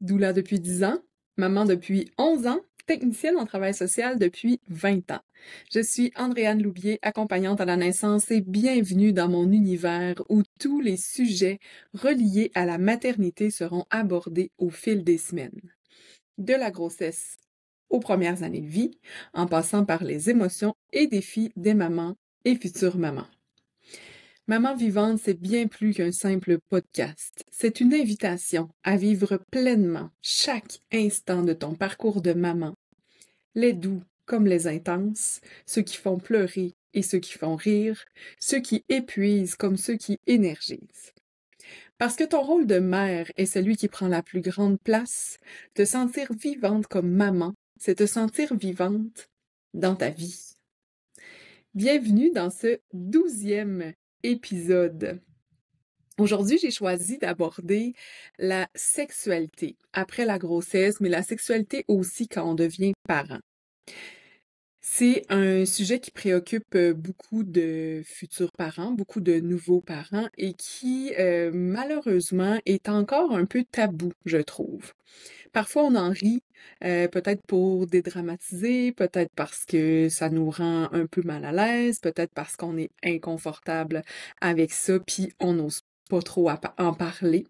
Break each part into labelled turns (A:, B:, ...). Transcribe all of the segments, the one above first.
A: doula depuis 10 ans, maman depuis 11 ans, technicienne en travail social depuis 20 ans. Je suis Andréane Loubier, accompagnante à la naissance et bienvenue dans mon univers où tous les sujets reliés à la maternité seront abordés au fil des semaines. De la grossesse aux premières années de vie, en passant par les émotions et défis des mamans et futures mamans. Maman vivante, c'est bien plus qu'un simple podcast. C'est une invitation à vivre pleinement chaque instant de ton parcours de maman. Les doux comme les intenses, ceux qui font pleurer et ceux qui font rire, ceux qui épuisent comme ceux qui énergisent. Parce que ton rôle de mère est celui qui prend la plus grande place, te sentir vivante comme maman, c'est te sentir vivante dans ta vie. Bienvenue dans ce 12e épisode. Aujourd'hui, j'ai choisi d'aborder la sexualité après la grossesse, mais la sexualité aussi quand on devient parent. C'est un sujet qui préoccupe beaucoup de futurs parents, beaucoup de nouveaux parents et qui, malheureusement, est encore un peu tabou, je trouve. Parfois, on en rit, peut-être pour dédramatiser, peut-être parce que ça nous rend un peu mal à l'aise, peut-être parce qu'on est inconfortable avec ça, puis on n'ose pas trop en parler.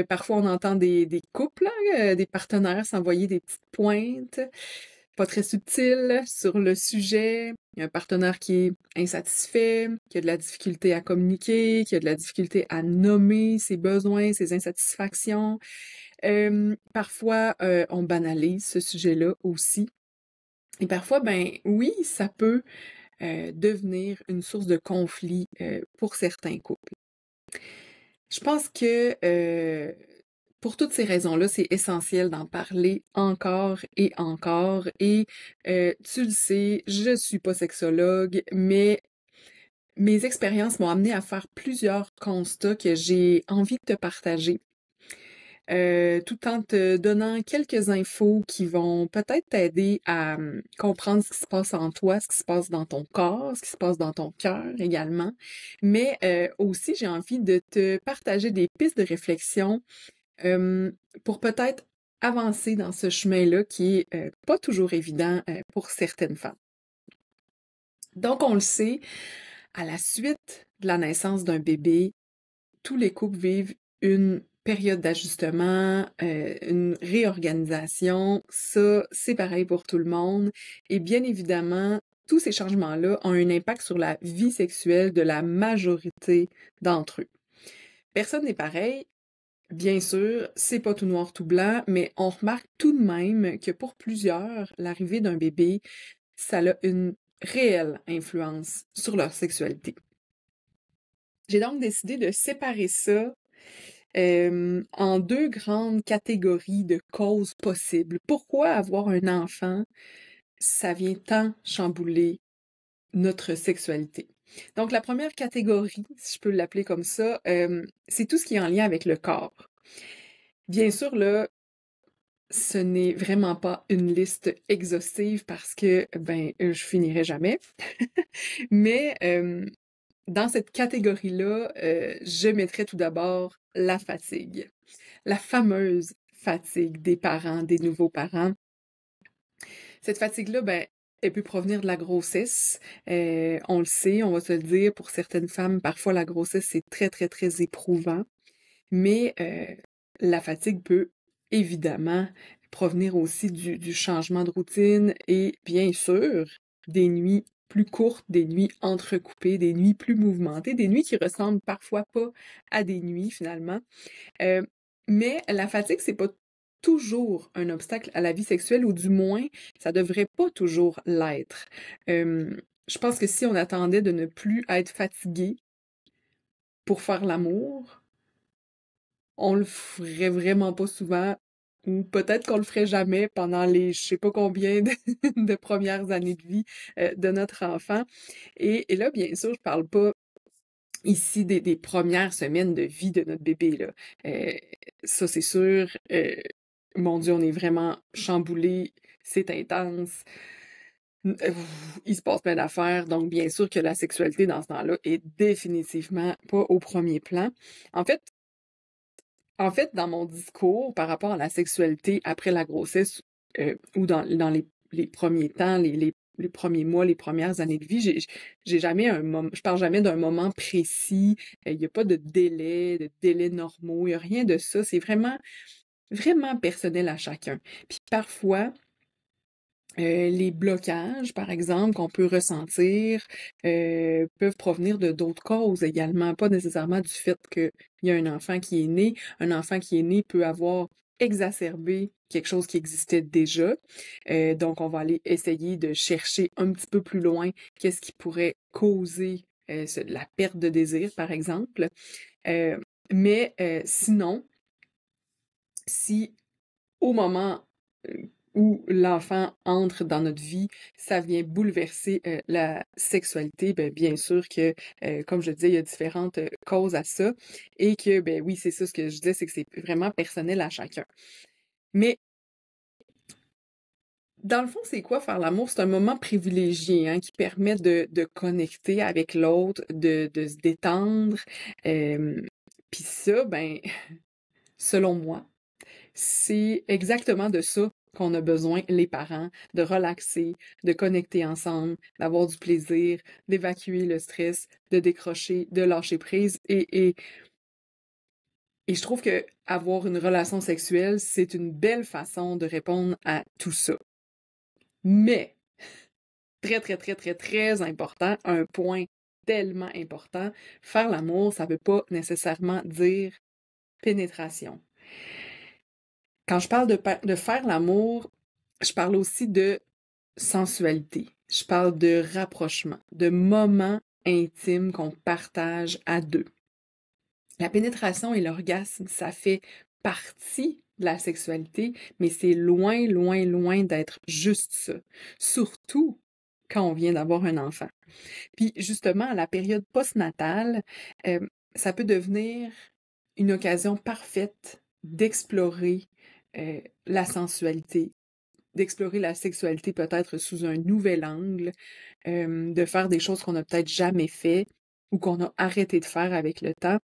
A: Parfois, on entend des couples, des partenaires s'envoyer des petites pointes pas très subtiles sur le sujet. Il y a un partenaire qui est insatisfait, qui a de la difficulté à communiquer, qui a de la difficulté à nommer ses besoins, ses insatisfactions. Parfois, on banalise ce sujet-là aussi. Et parfois, ben oui, ça peut devenir une source de conflit pour certains couples. Je pense que pour toutes ces raisons-là, c'est essentiel d'en parler encore et encore. Et tu le sais, je suis pas sexologue, mais mes expériences m'ont amené à faire plusieurs constats que j'ai envie de te partager. Tout en te donnant quelques infos qui vont peut-être t'aider à comprendre ce qui se passe en toi, ce qui se passe dans ton corps, ce qui se passe dans ton cœur également. Mais aussi, j'ai envie de te partager des pistes de réflexion pour peut-être avancer dans ce chemin-là qui est pas toujours évident pour certaines femmes. Donc, on le sait, à la suite de la naissance d'un bébé, tous les couples vivent une période d'ajustement, une réorganisation. Ça, c'est pareil pour tout le monde. Et bien évidemment, tous ces changements-là ont un impact sur la vie sexuelle de la majorité d'entre eux. Personne n'est pareil. Bien sûr, c'est pas tout noir, tout blanc, mais on remarque tout de même que pour plusieurs, l'arrivée d'un bébé, ça a une réelle influence sur leur sexualité. J'ai donc décidé de séparer ça en deux grandes catégories de causes possibles. Pourquoi avoir un enfant, ça vient tant chambouler notre sexualité? Donc, la première catégorie, si je peux l'appeler comme ça, c'est tout ce qui est en lien avec le corps. Bien sûr, là, ce n'est vraiment pas une liste exhaustive parce que, ben, je finirai jamais. Mais dans cette catégorie-là, je mettrais tout d'abord la fatigue. La fameuse fatigue des parents, des nouveaux parents. Cette fatigue-là, ben, elle peut provenir de la grossesse. On le sait, on va se le dire, pour certaines femmes, parfois la grossesse, c'est très, très, très éprouvant. Mais la fatigue peut évidemment provenir aussi du changement de routine et bien sûr des nuits plus courtes, des nuits entrecoupées, des nuits plus mouvementées, des nuits qui ressemblent parfois pas à des nuits finalement. Mais la fatigue, c'est pas toujours un obstacle à la vie sexuelle, ou du moins, ça devrait pas toujours l'être. Je pense que si on attendait de ne plus être fatigué pour faire l'amour, on le ferait vraiment pas souvent, ou peut-être qu'on le ferait jamais pendant les je sais pas combien de premières années de vie de notre enfant. Et là, bien sûr, je parle pas ici des premières semaines de vie de notre bébé, là. Ça, c'est sûr. Mon Dieu, on est vraiment chamboulé, c'est intense. Il se passe plein d'affaires, donc bien sûr que la sexualité dans ce temps-là est définitivement pas au premier plan. En fait, En fait, dans mon discours par rapport à la sexualité après la grossesse, ou dans les premiers temps, les premiers mois, les premières années de vie, j'ai jamais je parle jamais d'un moment précis. Il y a pas de délais normaux, il y a rien de ça. C'est vraiment, vraiment personnel à chacun. Puis parfois, les blocages, par exemple, qu'on peut ressentir, peuvent provenir de d'autres causes également, pas nécessairement du fait qu'il y a un enfant qui est né. Un enfant qui est né peut avoir exacerbé quelque chose qui existait déjà. Donc, on va aller essayer de chercher un petit peu plus loin qu'est-ce qui pourrait causer la perte de désir, par exemple. Euh, mais sinon, si au moment où l'enfant entre dans notre vie, ça vient bouleverser la sexualité, ben, bien sûr que, comme je disais, il y a différentes causes à ça et que, ben oui, c'est ça ce que je disais, c'est que c'est vraiment personnel à chacun. Mais dans le fond, c'est quoi faire l'amour? C'est un moment privilégié hein, qui permet de connecter avec l'autre, de se détendre. Puis ça, ben, selon moi, c'est exactement de ça qu'on a besoin, les parents, de relaxer, de connecter ensemble, d'avoir du plaisir, d'évacuer le stress, de décrocher, de lâcher prise. Et je trouve que avoir une relation sexuelle, c'est une belle façon de répondre à tout ça. Mais, très, très, très, très, très important, un point tellement important, faire l'amour, ça veut pas nécessairement dire pénétration. Quand je parle de faire l'amour, je parle aussi de sensualité. Je parle de rapprochement, de moments intimes qu'on partage à deux. La pénétration et l'orgasme, ça fait partie de la sexualité, mais c'est loin, loin, loin d'être juste ça. Surtout quand on vient d'avoir un enfant. Puis justement, à la période postnatale, euh, ça peut devenir une occasion parfaite d'explorer la sensualité, d'explorer la sexualité peut-être sous un nouvel angle, de faire des choses qu'on n'a peut-être jamais fait ou qu'on a arrêté de faire avec le temps.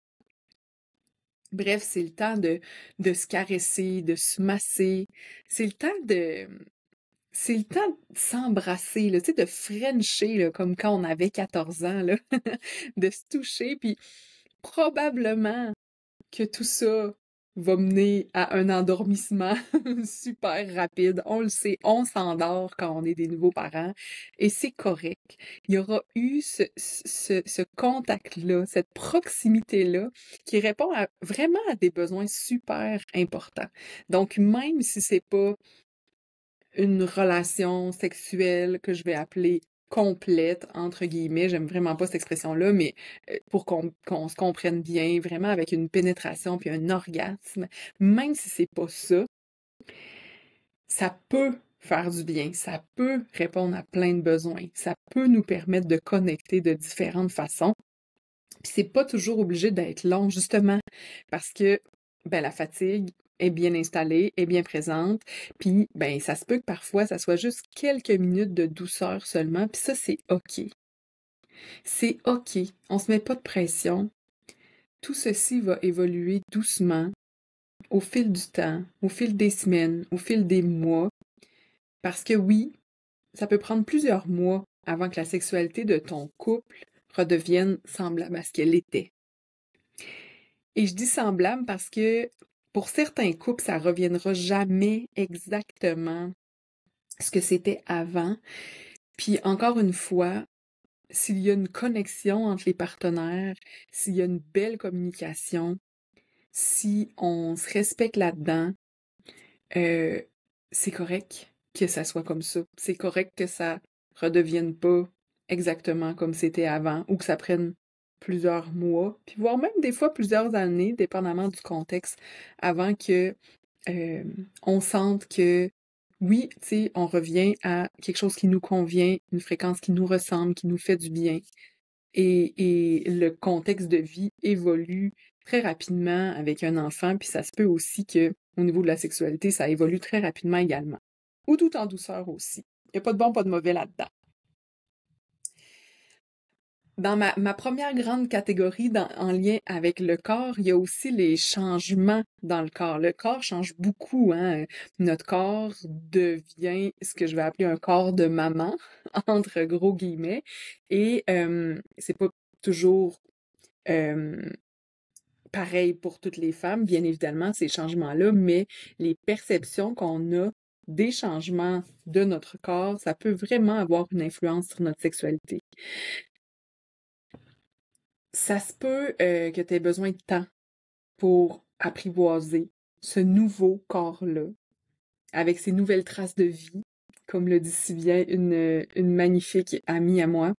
A: Bref, c'est le temps de se caresser, de se masser. C'est le temps de... C'est le temps de s'embrasser, là, tu sais, de frencher, là, comme quand on avait 14 ans, là, de se toucher, puis probablement que tout ça va mener à un endormissement super rapide. On le sait, on s'endort quand on est des nouveaux parents et c'est correct. Il y aura eu ce contact-là, cette proximité-là qui répond vraiment à des besoins super importants. Donc, même si c'est pas une relation sexuelle que je vais appeler complète, entre guillemets, j'aime vraiment pas cette expression-là, mais pour qu'on se comprenne bien, vraiment avec une pénétration puis un orgasme, même si c'est pas ça, ça peut faire du bien, ça peut répondre à plein de besoins, ça peut nous permettre de connecter de différentes façons. Puis c'est pas toujours obligé d'être long, justement, parce que ben, la fatigue est bien installée, est bien présente, puis ben ça se peut que parfois ça soit juste quelques minutes de douceur seulement, puis ça c'est OK. C'est OK, on se met pas de pression. Tout ceci va évoluer doucement au fil du temps, au fil des semaines, au fil des mois, parce que oui, ça peut prendre plusieurs mois avant que la sexualité de ton couple redevienne semblable à ce qu'elle était. Et je dis semblable parce que pour certains couples, ça reviendra jamais exactement ce que c'était avant. Puis encore une fois, s'il y a une connexion entre les partenaires, s'il y a une belle communication, si on se respecte là-dedans, euh, c'est correct que ça soit comme ça. C'est correct que ça redevienne pas exactement comme c'était avant ou que ça prenne plusieurs mois, puis voire même des fois plusieurs années, dépendamment du contexte, avant que euh, on sente que oui, tu sais, on revient à quelque chose qui nous convient, une fréquence qui nous ressemble, qui nous fait du bien. Et le contexte de vie évolue très rapidement avec un enfant, puis ça se peut aussi que au niveau de la sexualité, ça évolue très rapidement également. Ou tout en douceur aussi. Il n'y a pas de bon, pas de mauvais là-dedans. Dans ma première grande catégorie en lien avec le corps, il y a aussi les changements dans le corps. Le corps change beaucoup, hein. Notre corps devient ce que je vais appeler un corps de maman, entre gros guillemets, et c'est pas toujours euh, pareil pour toutes les femmes, bien évidemment, ces changements-là, mais les perceptions qu'on a des changements de notre corps, ça peut vraiment avoir une influence sur notre sexualité. Ça se peut que tu aies besoin de temps pour apprivoiser ce nouveau corps-là, avec ses nouvelles traces de vie, comme le dit si bien une magnifique amie à moi,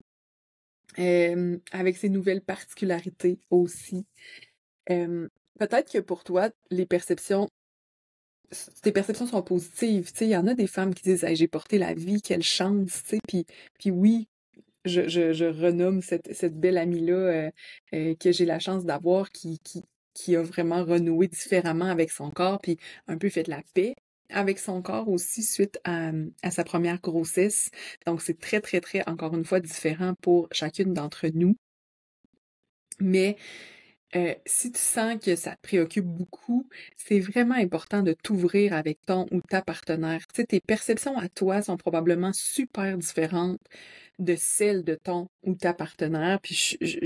A: avec ses nouvelles particularités aussi. Peut-être que pour toi, tes perceptions sont positives. Tu sais, il y en a des femmes qui disent hey, j'ai porté la vie, quelle chance, tu sais, puis oui, je renomme cette belle amie-là que j'ai la chance d'avoir qui a vraiment renoué différemment avec son corps, puis un peu fait de la paix avec son corps aussi suite à sa première grossesse. Donc, c'est très, très, très, encore une fois, différent pour chacune d'entre nous. Mais si tu sens que ça te préoccupe beaucoup, c'est vraiment important de t'ouvrir avec ton ou ta partenaire. Tu sais, tes perceptions à toi sont probablement super différentes de celles de ton ou ta partenaire. Puis je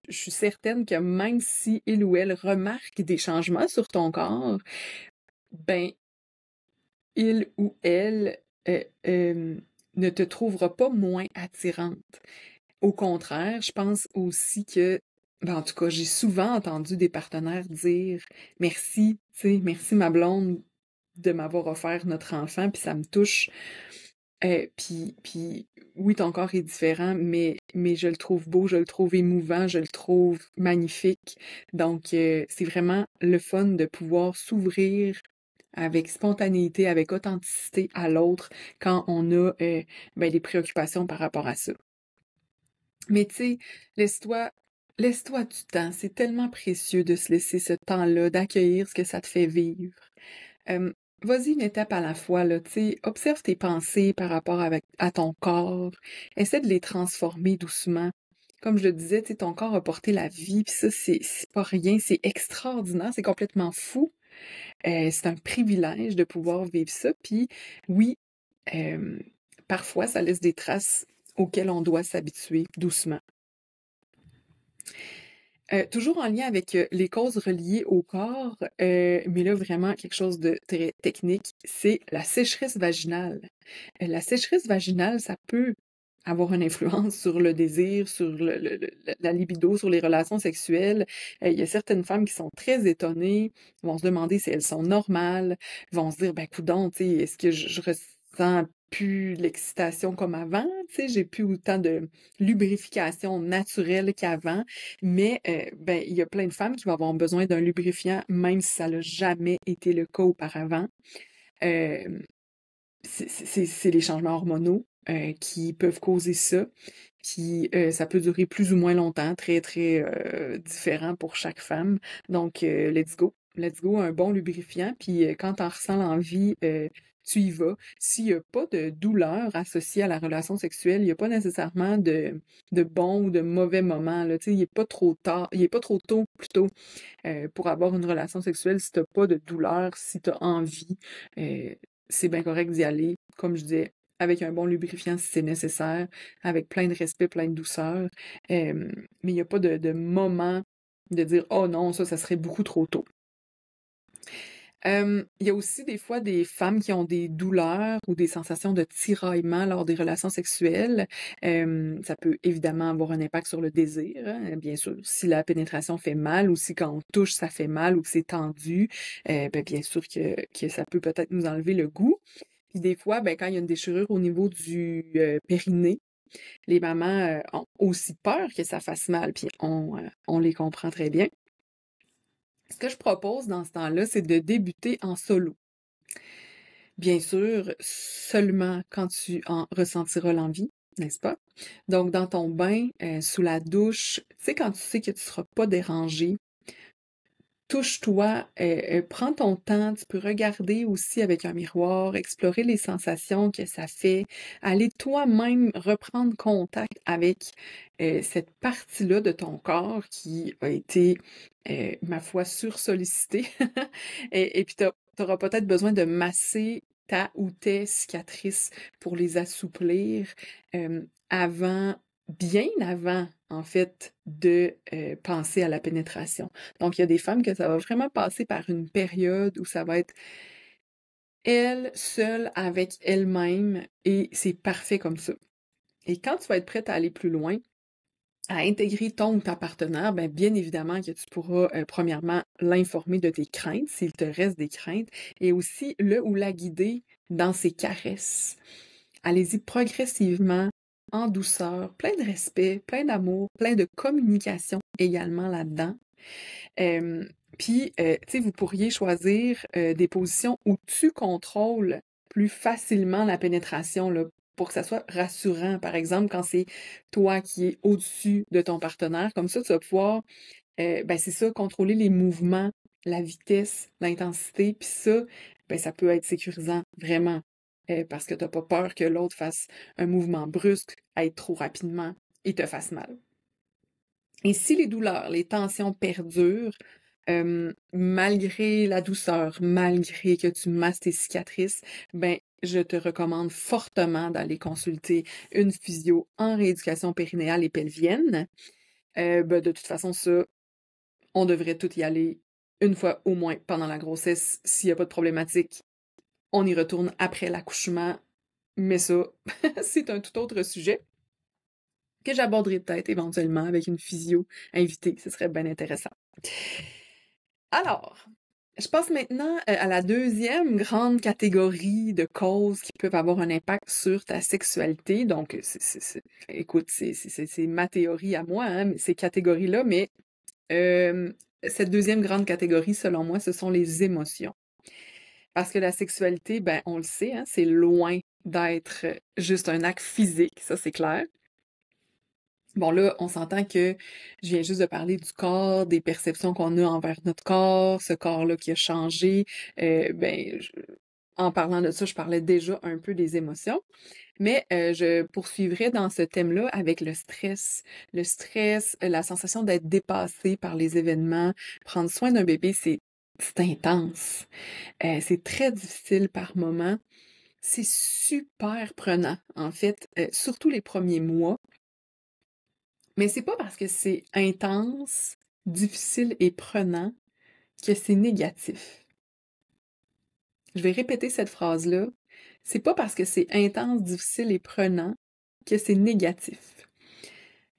A: suis certaine que même si il ou elle remarque des changements sur ton corps, ben, il ou elle euh, euh, ne te trouvera pas moins attirante. Au contraire, je pense aussi que, ben en tout cas, j'ai souvent entendu des partenaires dire merci, tu sais, merci ma blonde de m'avoir offert notre enfant, puis ça me touche. Puis oui, ton corps est différent, mais je le trouve beau, je le trouve émouvant, je le trouve magnifique. Donc, c'est vraiment le fun de pouvoir s'ouvrir avec spontanéité, avec authenticité à l'autre quand on a ben, des préoccupations par rapport à ça. Mais tu sais, laisse-toi du temps. C'est tellement précieux de se laisser ce temps-là, d'accueillir ce que ça te fait vivre. Euh, Vas-y une étape à la fois, là, tu sais, observe tes pensées par rapport à ton corps. Essaie de les transformer doucement. Comme je le disais, tu sais, ton corps a porté la vie, puis ça, c'est pas rien, c'est extraordinaire, c'est complètement fou. C'est un privilège de pouvoir vivre ça. Puis oui, euh, parfois, ça laisse des traces auxquelles on doit s'habituer doucement. Toujours en lien avec les causes reliées au corps, mais là vraiment quelque chose de très technique, c'est la sécheresse vaginale. La sécheresse vaginale, ça peut avoir une influence sur le désir, sur la libido, sur les relations sexuelles. Il y a certaines femmes qui sont très étonnées, vont se demander si elles sont normales, vont se dire, ben coudonc, tu sais, est-ce que je ressens plus l'excitation comme avant, tu sais, j'ai plus autant de lubrification naturelle qu'avant, mais ben il y a plein de femmes qui vont avoir besoin d'un lubrifiant même si ça n'a jamais été le cas auparavant. Euh, c'est les changements hormonaux qui peuvent causer ça. Puis ça peut durer plus ou moins longtemps, très, très différent pour chaque femme. Donc, let's go. Let's go, un bon lubrifiant. Puis quand t'en ressens l'envie, tu y vas. S'il n'y a pas de douleur associée à la relation sexuelle, il n'y a pas nécessairement de bon ou de mauvais moments. Là. Tu sais, il n'est pas trop tard, il est pas trop tôt plutôt pour avoir une relation sexuelle si t'as pas de douleur, si t'as envie. euh, c'est bien correct d'y aller, comme je disais, avec un bon lubrifiant si c'est nécessaire, avec plein de respect, plein de douceur. Mais il n'y a pas de moment de dire oh non, ça serait beaucoup trop tôt. Il y a aussi des fois des femmes qui ont des douleurs ou des sensations de tiraillement lors des relations sexuelles. Ça peut évidemment avoir un impact sur le désir, hein, bien sûr. Si la pénétration fait mal ou si quand on touche, ça fait mal ou que c'est tendu, ben, bien sûr que ça peut peut-être nous enlever le goût. Puis des fois, ben, quand il y a une déchirure au niveau du périnée, les mamans ont aussi peur que ça fasse mal, puis on les comprend très bien. Ce que je propose dans ce temps-là, c'est de débuter en solo. Bien sûr, seulement quand tu en ressentiras l'envie, n'est-ce pas? Donc, dans ton bain, sous la douche, tu sais, quand tu sais que tu ne seras pas dérangé, touche-toi, prends ton temps, tu peux regarder aussi avec un miroir, explorer les sensations que ça fait, aller toi-même reprendre contact avec, cette partie-là de ton corps qui a été, ma foi, sursollicitée et puis tu auras peut-être besoin de masser ta ou tes cicatrices pour les assouplir, bien avant, en fait, de, penser à la pénétration. Donc, il y a des femmes que ça va vraiment passer par une période où ça va être elle seule avec elle-même et c'est parfait comme ça. Et quand tu vas être prête à aller plus loin, à intégrer ton ou ta partenaire, ben, bien évidemment que tu pourras, premièrement, l'informer de tes craintes, s'il te reste des craintes, et aussi le ou la guider dans ses caresses. Allez-y progressivement, en douceur, plein de respect, plein d'amour, plein de communication également là-dedans. Puis, tu sais, vous pourriez choisir des positions où tu contrôles plus facilement la pénétration, là, pour que ça soit rassurant. Par exemple, quand c'est toi qui es au-dessus de ton partenaire, comme ça, tu vas pouvoir, ben c'est ça, contrôler les mouvements, la vitesse, l'intensité, puis ça, ben ça peut être sécurisant, vraiment, parce que t'as pas peur que l'autre fasse un mouvement brusque, aille trop rapidement et te fasse mal. Et si les douleurs, les tensions perdurent, malgré la douceur, malgré que tu masses tes cicatrices, ben, je te recommande fortement d'aller consulter une physio en rééducation périnéale et pelvienne. Ben, de toute façon, ça, on devrait tout y aller une fois au moins pendant la grossesse. S'il n'y a pas de problématique, on y retourne après l'accouchement. Mais ça, c'est un tout autre sujet que j'aborderai peut-être éventuellement avec une physio invitée. Ce serait bien intéressant. Alors, je passe maintenant à la deuxième grande catégorie de causes qui peuvent avoir un impact sur ta sexualité. Donc, écoute, c'est ma théorie à moi, hein, mais ces catégories-là, mais cette deuxième grande catégorie, selon moi, ce sont les émotions. Parce que la sexualité, ben, on le sait, hein, c'est loin d'être juste un acte physique, ça c'est clair. Bon, là, on s'entend que je viens juste de parler du corps, des perceptions qu'on a envers notre corps, ce corps-là qui a changé. Ben, en parlant de ça, je parlais déjà un peu des émotions. Mais je poursuivrai dans ce thème-là avec le stress. Le stress, la sensation d'être dépassé par les événements. Prendre soin d'un bébé, c'est intense. C'est très difficile par moments. C'est super prenant, en fait, surtout les premiers mois. Mais c'est pas parce que c'est intense, difficile et prenant que c'est négatif. Je vais répéter cette phrase-là. C'est pas parce que c'est intense, difficile et prenant que c'est négatif.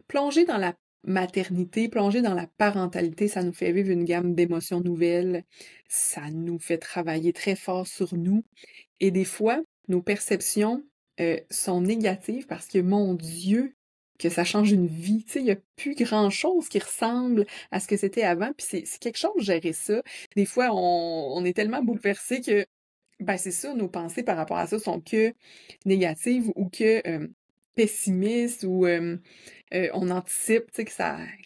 A: Plonger dans la maternité, plonger dans la parentalité, ça nous fait vivre une gamme d'émotions nouvelles, ça nous fait travailler très fort sur nous et des fois, nos perceptions sont négatives parce que, mon Dieu, que ça change une vie. Tu sais, il n'y a plus grand-chose qui ressemble à ce que c'était avant, puis c'est quelque chose, gérer ça. Des fois, on est tellement bouleversé que, ben c'est ça, nos pensées par rapport à ça sont que négatives ou que pessimistes ou on anticipe, tu sais, que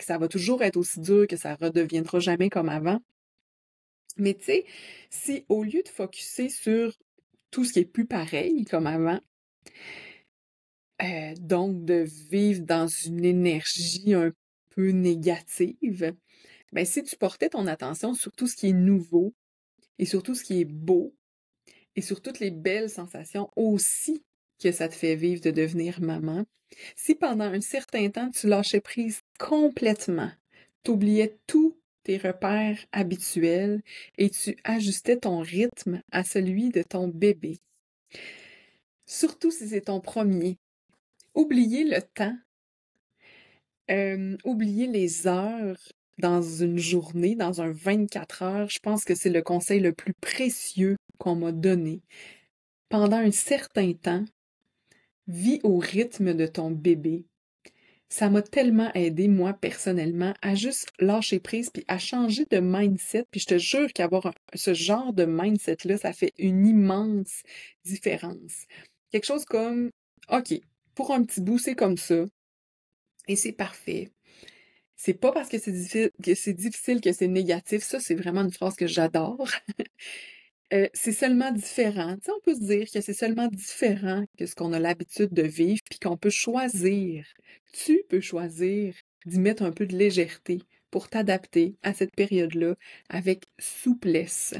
A: ça va toujours être aussi dur, que ça redeviendra jamais comme avant. Mais tu sais, si au lieu de focusser sur tout ce qui est plus pareil comme avant, donc de vivre dans une énergie un peu négative, ben si tu portais ton attention sur tout ce qui est nouveau et sur tout ce qui est beau et sur toutes les belles sensations aussi que ça te fait vivre de devenir maman, si pendant un certain temps tu lâchais prise complètement, t'oubliais tous tes repères habituels et tu ajustais ton rythme à celui de ton bébé, surtout si c'est ton premier. Oubliez le temps, oublier les heures dans une journée, dans un 24 heures, je pense que c'est le conseil le plus précieux qu'on m'a donné. Pendant un certain temps, vis au rythme de ton bébé. Ça m'a tellement aidé, moi, personnellement, à juste lâcher prise puis à changer de mindset. Puis je te jure qu'avoir ce genre de mindset-là, ça fait une immense différence. Quelque chose comme, OK, pour un petit bout, c'est comme ça. Et c'est parfait. C'est pas parce que c'est c'est négatif, ça, c'est vraiment une phrase que j'adore. C'est seulement différent. Tu sais, on peut se dire que c'est seulement différent que ce qu'on a l'habitude de vivre, puis qu'on peut choisir. Tu peux choisir d'y mettre un peu de légèreté pour t'adapter à cette période-là avec souplesse.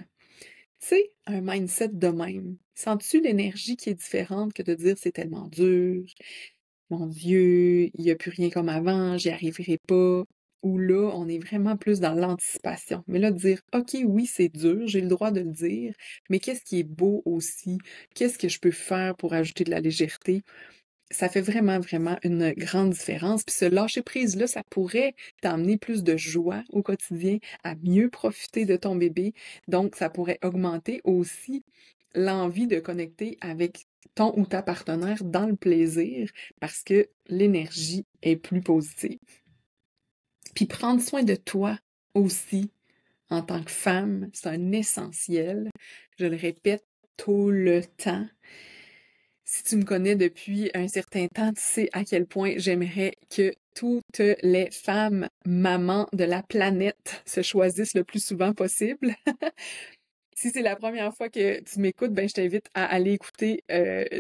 A: Tu sais, un mindset de même. Sens-tu l'énergie qui est différente que de dire c'est tellement dur, mon Dieu, il n'y a plus rien comme avant, j'y arriverai pas. Ou là, on est vraiment plus dans l'anticipation. Mais là, de dire, OK, oui, c'est dur, j'ai le droit de le dire, mais qu'est-ce qui est beau aussi? Qu'est-ce que je peux faire pour ajouter de la légèreté? Ça fait vraiment, vraiment une grande différence. Puis ce lâcher-prise-là, ça pourrait t'emmener plus de joie au quotidien, à mieux profiter de ton bébé. Donc, ça pourrait augmenter aussi l'envie de connecter avec ton ou ta partenaire dans le plaisir parce que l'énergie est plus positive. Puis prendre soin de toi aussi en tant que femme, c'est un essentiel. Je le répète tout le temps. Si tu me connais depuis un certain temps, tu sais à quel point j'aimerais que toutes les femmes mamans de la planète se choisissent le plus souvent possible. Si c'est la première fois que tu m'écoutes, ben je t'invite à aller écouter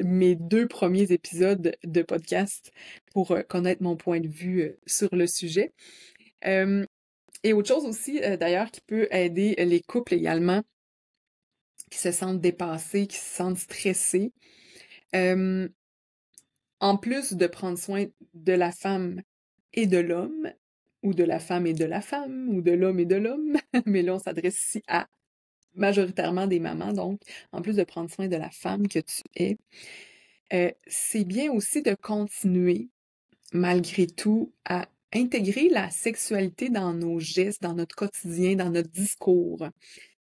A: mes 2 premiers épisodes de podcast pour connaître mon point de vue sur le sujet. Et autre chose aussi, d'ailleurs, qui peut aider les couples également qui se sentent dépassés, qui se sentent stressés. En plus de prendre soin de la femme et de l'homme, ou de la femme et de la femme, ou de l'homme et de l'homme, mais là, on s'adresse ici à majoritairement des mamans, donc, en plus de prendre soin de la femme que tu es, c'est bien aussi de continuer, malgré tout, à intégrer la sexualité dans nos gestes, dans notre quotidien, dans notre discours.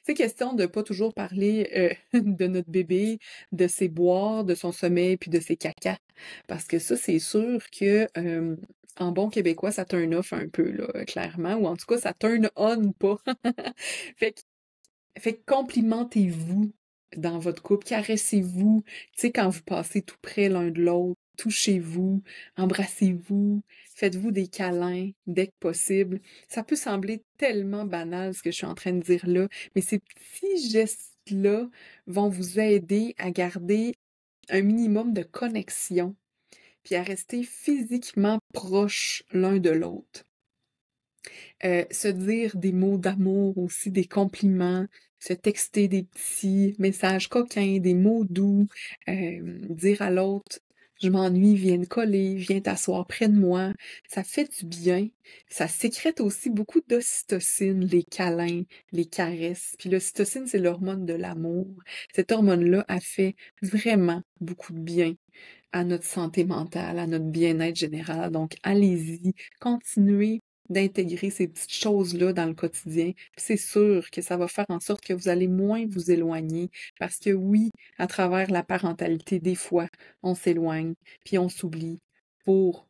A: C'est question de pas toujours parler de notre bébé, de ses boires, de son sommeil, puis de ses cacas. Parce que ça, c'est sûr que en bon québécois, ça turn off un peu, là, clairement. Ou en tout cas, ça turn on pas. Fait que, fait que complimentez-vous dans votre couple, caressez-vous, tu sais, quand vous passez tout près l'un de l'autre, touchez-vous, embrassez-vous, faites-vous des câlins dès que possible. Ça peut sembler tellement banal ce que je suis en train de dire là, mais ces petits gestes-là vont vous aider à garder un minimum de connexion, puis à rester physiquement proches l'un de l'autre. Se dire des mots d'amour aussi, des compliments, se texter des petits messages coquins, des mots doux, dire à l'autre je m'ennuie, viens te coller, viens t'asseoir près de moi. Ça fait du bien. Ça sécrète aussi beaucoup d'ocytocine, les câlins, les caresses. Puis l'ocytocine, c'est l'hormone de l'amour. Cette hormone-là a fait vraiment beaucoup de bien à notre santé mentale, à notre bien-être général. Donc, allez-y, continuez d'intégrer ces petites choses-là dans le quotidien. C'est sûr que ça va faire en sorte que vous allez moins vous éloigner parce que oui, à travers la parentalité, des fois, on s'éloigne puis on s'oublie pour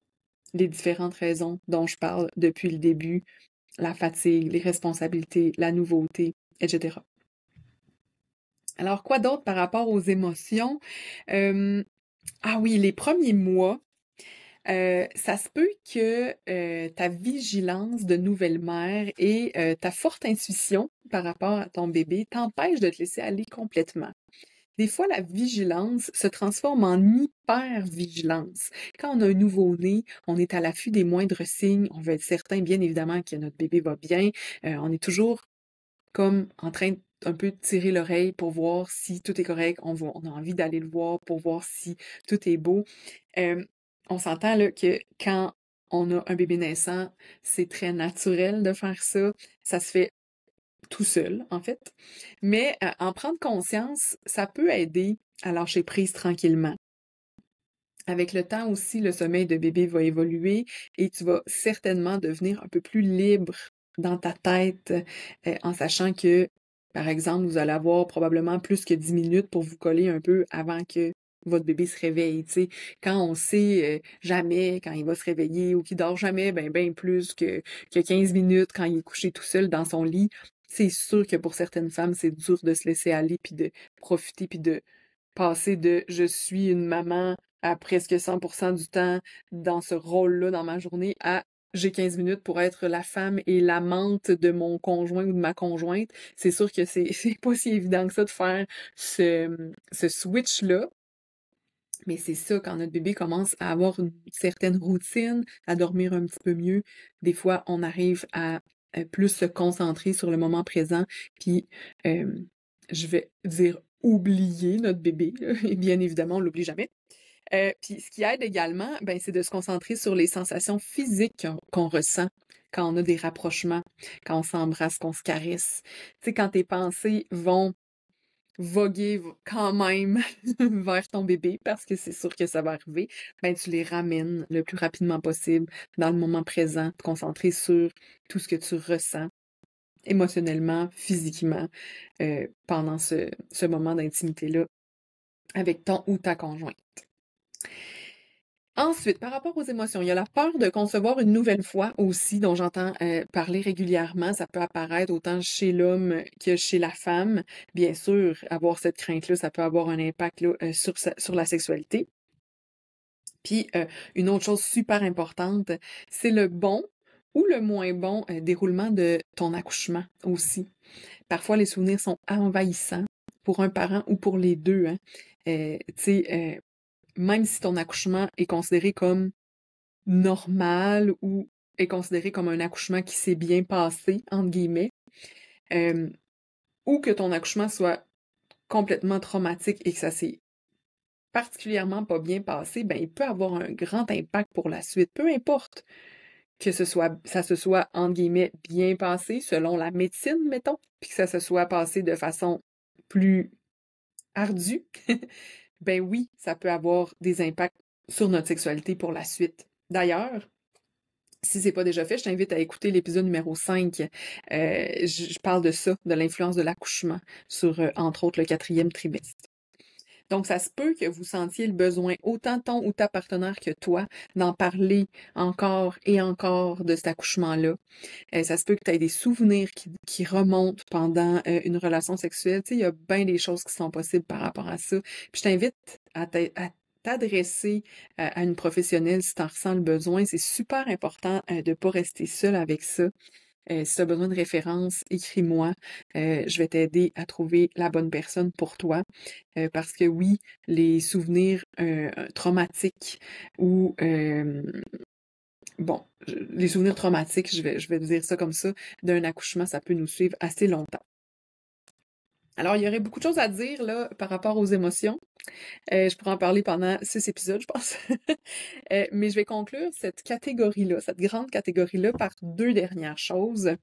A: les différentes raisons dont je parle depuis le début, la fatigue, les responsabilités, la nouveauté, etc. Alors, quoi d'autre par rapport aux émotions? Ah oui, les premiers mois, ça se peut que ta vigilance de nouvelle mère et ta forte intuition par rapport à ton bébé t'empêchent de te laisser aller complètement. Des fois, la vigilance se transforme en hyper-vigilance. Quand on a un nouveau-né, on est à l'affût des moindres signes, on veut être certain, bien évidemment, que notre bébé va bien. On est toujours comme en train un peu de tirer l'oreille pour voir si tout est correct. On a envie d'aller le voir pour voir si tout est beau. On s'entend là que quand on a un bébé naissant, c'est très naturel de faire ça. Ça se fait tout seul, en fait. Mais en prendre conscience, ça peut aider à lâcher prise tranquillement. Avec le temps aussi, le sommeil de bébé va évoluer et tu vas certainement devenir un peu plus libre dans ta tête en sachant que, par exemple, vous allez avoir probablement plus que 10 minutes pour vous coller un peu avant que votre bébé se réveille. Tu sais, quand on sait jamais quand il va se réveiller ou qu'il dort jamais, ben plus que 15 minutes quand il est couché tout seul dans son lit, c'est sûr que pour certaines femmes, c'est dur de se laisser aller puis de profiter puis de passer de je suis une maman à presque 100% du temps dans ce rôle-là dans ma journée à j'ai 15 minutes pour être la femme et l'amante de mon conjoint ou de ma conjointe, c'est sûr que c'est pas si évident que ça de faire ce switch-là. Mais c'est ça, quand notre bébé commence à avoir une certaine routine, à dormir un petit peu mieux, des fois, on arrive à plus se concentrer sur le moment présent, puis je vais dire oublier notre bébé, là. Et bien évidemment, on l'oublie jamais. Puis ce qui aide également, ben, c'est de se concentrer sur les sensations physiques qu'on ressent quand on a des rapprochements, quand on s'embrasse, qu'on se caresse. Tu sais, quand tes pensées vont voguer quand même vers ton bébé, parce que c'est sûr que ça va arriver, ben tu les ramènes le plus rapidement possible dans le moment présent, te concentrer sur tout ce que tu ressens émotionnellement, physiquement, pendant ce moment d'intimité-là avec ton ou ta conjointe. Ensuite, par rapport aux émotions, il y a la peur de concevoir une nouvelle fois aussi, dont j'entends parler régulièrement. Ça peut apparaître autant chez l'homme que chez la femme. Bien sûr, avoir cette crainte-là, ça peut avoir un impact là, sur la sexualité. Puis, une autre chose super importante, c'est le bon ou le moins bon déroulement de ton accouchement aussi. Parfois, les souvenirs sont envahissants pour un parent ou pour les deux, hein. Tu sais, même si ton accouchement est considéré comme normal ou est considéré comme un accouchement qui s'est bien passé, entre guillemets, euh, ou que ton accouchement soit complètement traumatique et que ça s'est particulièrement pas bien passé, ben il peut avoir un grand impact pour la suite, peu importe que ça se soit, entre guillemets, bien passé selon la médecine, mettons, puis que ça se soit passé de façon plus ardue, ben oui, ça peut avoir des impacts sur notre sexualité pour la suite. D'ailleurs, si c'est pas déjà fait, je t'invite à écouter l'épisode numéro 5. Je parle de ça, de l'influence de l'accouchement sur, entre autres, le 4e trimestre. Donc, ça se peut que vous sentiez le besoin, autant ton ou ta partenaire que toi, d'en parler encore et encore de cet accouchement-là. Ça se peut que tu aies des souvenirs qui remontent pendant une relation sexuelle. Tu sais, il y a bien des choses qui sont possibles par rapport à ça. Puis je t'invite à t'adresser à une professionnelle si tu en ressens le besoin. C'est super important de ne pas rester seul avec ça. Si tu as besoin de références, écris-moi. Je vais t'aider à trouver la bonne personne pour toi. Parce que oui, les souvenirs traumatiques ou bon, les souvenirs traumatiques, je vais dire ça comme ça, d'un accouchement, ça peut nous suivre assez longtemps. Alors, il y aurait beaucoup de choses à dire là par rapport aux émotions. Je pourrais en parler pendant 6 épisodes, je pense. Mais je vais conclure cette catégorie-là, cette grande catégorie-là, par 2 dernières choses.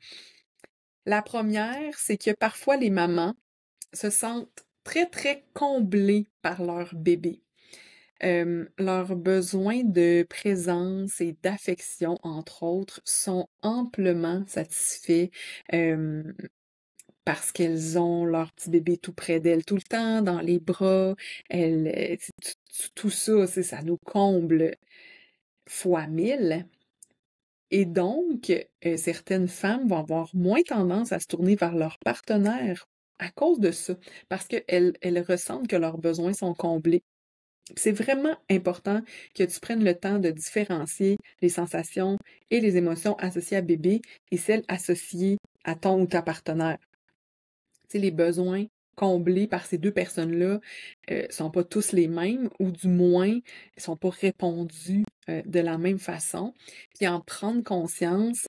A: La première, c'est que parfois les mamans se sentent très, très comblées par leur bébé. Leurs besoins de présence et d'affection, entre autres, sont amplement satisfaits parce qu'elles ont leur petit bébé tout près d'elles tout le temps, dans les bras. Tout ça, ça nous comble fois 1000. Et donc, certaines femmes vont avoir moins tendance à se tourner vers leur partenaire à cause de ça, parce qu'elles ressentent que leurs besoins sont comblés. C'est vraiment important que tu prennes le temps de différencier les sensations et les émotions associées à bébé et celles associées à ton ou ta partenaire. Tu sais, les besoins comblés par ces deux personnes-là sont pas tous les mêmes ou du moins ils sont pas répondus de la même façon. Puis en prendre conscience,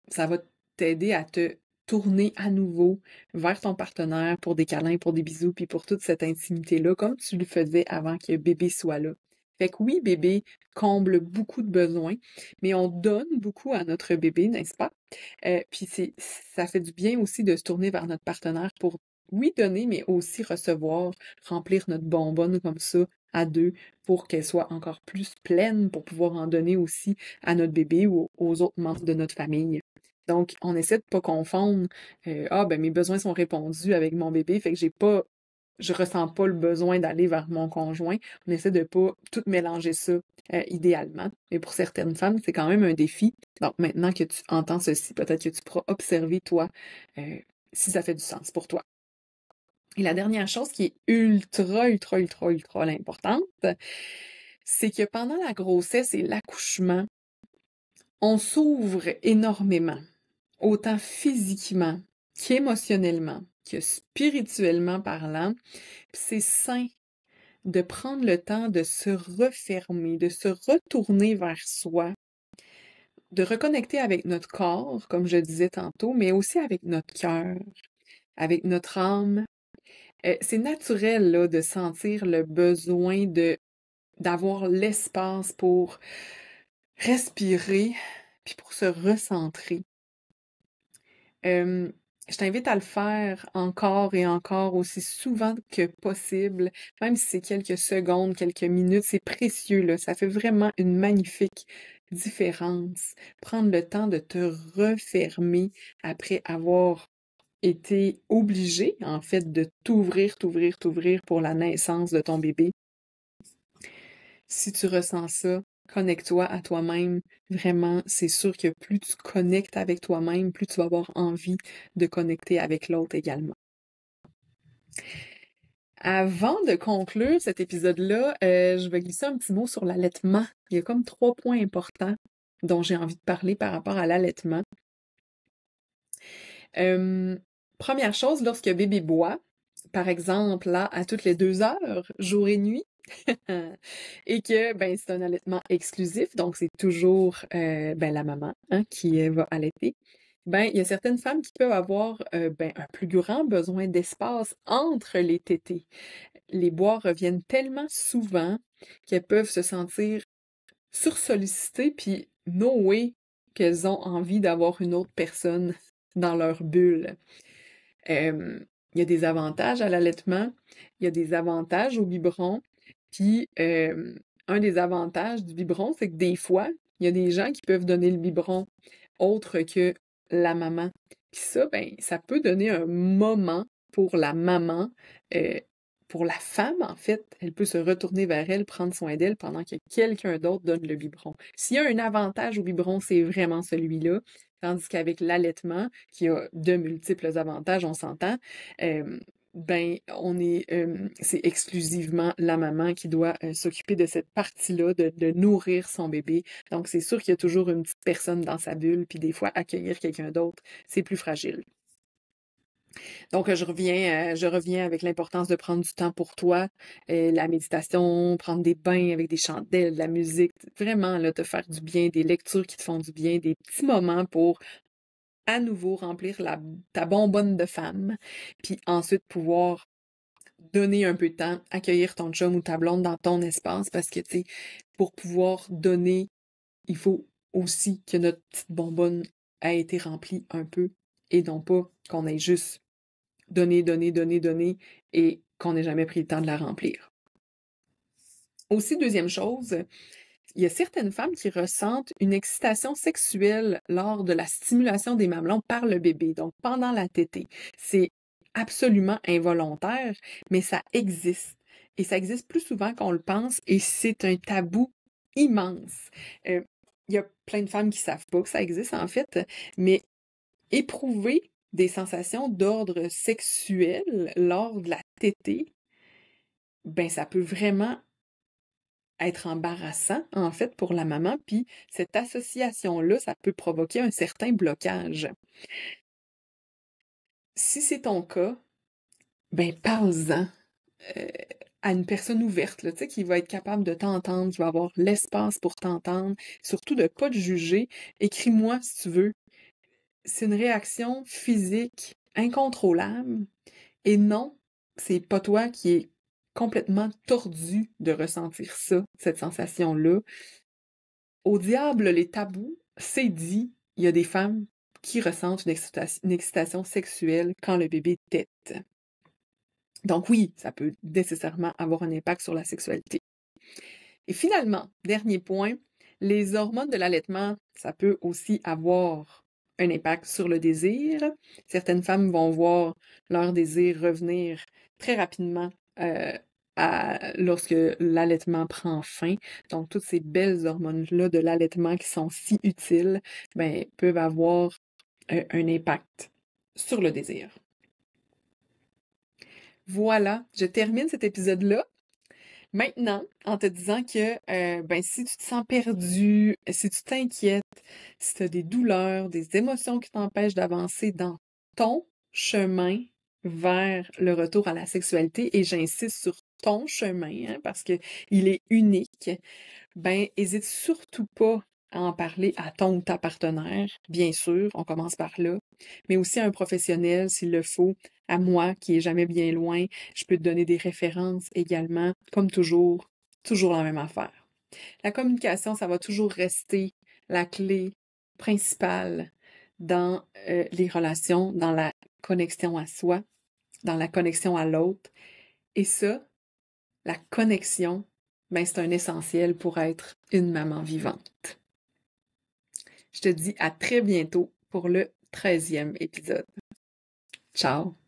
A: ça va t'aider à te tourner à nouveau vers ton partenaire pour des câlins, pour des bisous, puis pour toute cette intimité-là, comme tu le faisais avant que bébé soit là. Fait que oui, bébé comble beaucoup de besoins, mais on donne beaucoup à notre bébé, n'est-ce pas? Puis ça fait du bien aussi de se tourner vers notre partenaire pour, oui, donner, mais aussi recevoir, remplir notre bonbonne comme ça à deux pour qu'elle soit encore plus pleine pour pouvoir en donner aussi à notre bébé ou aux autres membres de notre famille. Donc, on essaie de pas confondre ah ben mes besoins sont répondus avec mon bébé, fait que je ressens pas le besoin d'aller vers mon conjoint. On essaie de pas tout mélanger ça idéalement. Mais pour certaines femmes, c'est quand même un défi. Donc maintenant que tu entends ceci, peut-être que tu pourras observer toi si ça fait du sens pour toi. Et la dernière chose qui est ultra, ultra, ultra, ultra importante, c'est que pendant la grossesse et l'accouchement, on s'ouvre énormément, autant physiquement qu'émotionnellement, que spirituellement parlant. Puis c'est sain de prendre le temps de se refermer, de se retourner vers soi, de reconnecter avec notre corps, comme je disais tantôt, mais aussi avec notre cœur, avec notre âme. C'est naturel là, de sentir le besoin d'avoir l'espace pour respirer puis pour se recentrer. Je t'invite à le faire encore et encore aussi souvent que possible, même si c'est quelques secondes, quelques minutes, c'est précieux, là. Ça fait vraiment une magnifique différence. Prendre le temps de te refermer après avoir été obligé, en fait, de t'ouvrir pour la naissance de ton bébé. Si tu ressens ça, connecte-toi à toi-même. Vraiment, c'est sûr que plus tu connectes avec toi-même, plus tu vas avoir envie de connecter avec l'autre également. Avant de conclure cet épisode-là, je vais glisser un petit mot sur l'allaitement. Il y a comme 3 points importants dont j'ai envie de parler par rapport à l'allaitement. Première chose, lorsque bébé boit, par exemple, là, à toutes les 2 heures, jour et nuit, et que ben c'est un allaitement exclusif, donc c'est toujours la maman qui va allaiter. Ben il y a certaines femmes qui peuvent avoir un plus grand besoin d'espace entre les tétées. Les bois reviennent tellement souvent qu'elles peuvent se sentir sursollicitées puis no way qu'elles ont envie d'avoir une autre personne dans leur bulle. Il y a des avantages à l'allaitement, il y a des avantages au biberon, puis un des avantages du biberon, c'est que des fois, il y a des gens qui peuvent donner le biberon autre que la maman. Puis ça, ben, ça peut donner un moment pour la maman, pour la femme, en fait. Elle peut se retourner vers elle, prendre soin d'elle pendant que quelqu'un d'autre donne le biberon. S'il y a un avantage au biberon, c'est vraiment celui-là. Tandis qu'avec l'allaitement, qui a de multiples avantages, on s'entend, c'est exclusivement la maman qui doit s'occuper de cette partie-là, de nourrir son bébé. Donc, c'est sûr qu'il y a toujours une petite personne dans sa bulle, puis des fois, accueillir quelqu'un d'autre, c'est plus fragile. Donc, je reviens avec l'importance de prendre du temps pour toi, la méditation, prendre des bains avec des chandelles, de la musique, vraiment, là, te faire du bien, des lectures qui te font du bien, des petits moments pour à nouveau remplir ta bonbonne de femme, puis ensuite pouvoir donner un peu de temps, accueillir ton chum ou ta blonde dans ton espace, parce que, tu sais, pour pouvoir donner, il faut aussi que notre petite bonbonne ait été remplie un peu, et non pas qu'on ait juste donné, et qu'on n'ait jamais pris le temps de la remplir. Aussi, deuxième chose, il y a certaines femmes qui ressentent une excitation sexuelle lors de la stimulation des mamelons par le bébé, donc pendant la tétée. C'est absolument involontaire, mais ça existe. Et ça existe plus souvent qu'on le pense, et c'est un tabou immense. Il y a plein de femmes qui savent pas que ça existe, en fait, mais éprouver des sensations d'ordre sexuel lors de la tétée, ben ça peut vraiment être embarrassant, en fait, pour la maman, puis cette association-là, ça peut provoquer un certain blocage. Si c'est ton cas, ben parle-en à une personne ouverte, là, tu sais, qui va être capable de t'entendre, qui va avoir l'espace pour t'entendre, surtout de pas te juger. Écris-moi si tu veux. C'est une réaction physique incontrôlable, et non, c'est pas toi qui es complètement tordu de ressentir ça, cette sensation-là. Au diable les tabous, c'est dit, il y a des femmes qui ressentent une excitation sexuelle quand le bébé tète. Donc oui, ça peut nécessairement avoir un impact sur la sexualité. Et finalement, dernier point, les hormones de l'allaitement, ça peut aussi avoir un impact sur le désir. Certaines femmes vont voir leur désir revenir très rapidement lorsque l'allaitement prend fin. Donc, toutes ces belles hormones-là de l'allaitement qui sont si utiles, ben, peuvent avoir un impact sur le désir. Voilà, je termine cet épisode-là. Maintenant, en te disant que si tu te sens perdu, si tu t'inquiètes, si tu as des douleurs, des émotions qui t'empêchent d'avancer dans ton chemin vers le retour à la sexualité, et j'insiste sur ton chemin, hein, parce que il est unique, hésite surtout pas à en parler à ton ou ta partenaire, bien sûr, on commence par là, mais aussi à un professionnel s'il le faut, à moi qui est jamais bien loin, je peux te donner des références également, comme toujours la même affaire. La communication, ça va toujours rester la clé principale dans les relations, dans la connexion à soi, dans la connexion à l'autre. Et ça, la connexion, c'est un essentiel pour être une maman vivante. Je te dis à très bientôt pour le 13e épisode. Ciao!